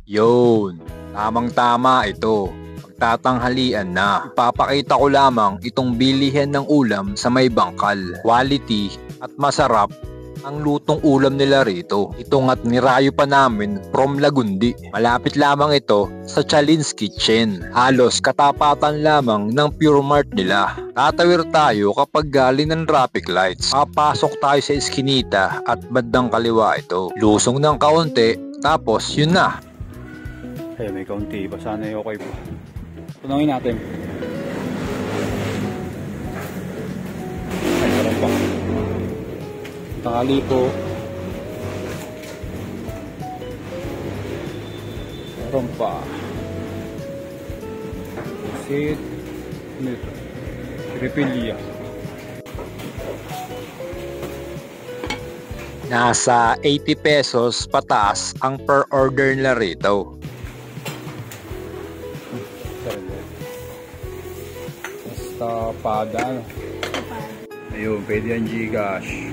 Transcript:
Yun, tamang-tama ito. Magtatanghalian na. Ipapakita ko lamang itong bilihan ng ulam sa may bangkal. Quality at masarap ang lutong ulam nila rito. Ito nga't nirayo pa namin from Lagundi. Malapit lamang ito sa Chalin's Kitchen. Halos katapatan lamang ng Pure Mart nila. Tatawir tayo kapag galing ng traffic lights. Papasok tayo sa eskinita at bandang kaliwa ito. Lusong ng kaunti, tapos yun na. Ay, may kaunti pa. Sana okay po. Tunangin natin. Ay, meron pa. Tanghali po. Meron pa. Sit. Nito. Repilya. Nasa 80 pesos pataas ang per order nila rito. Basta pada. Ayun, pwede yan Gcash.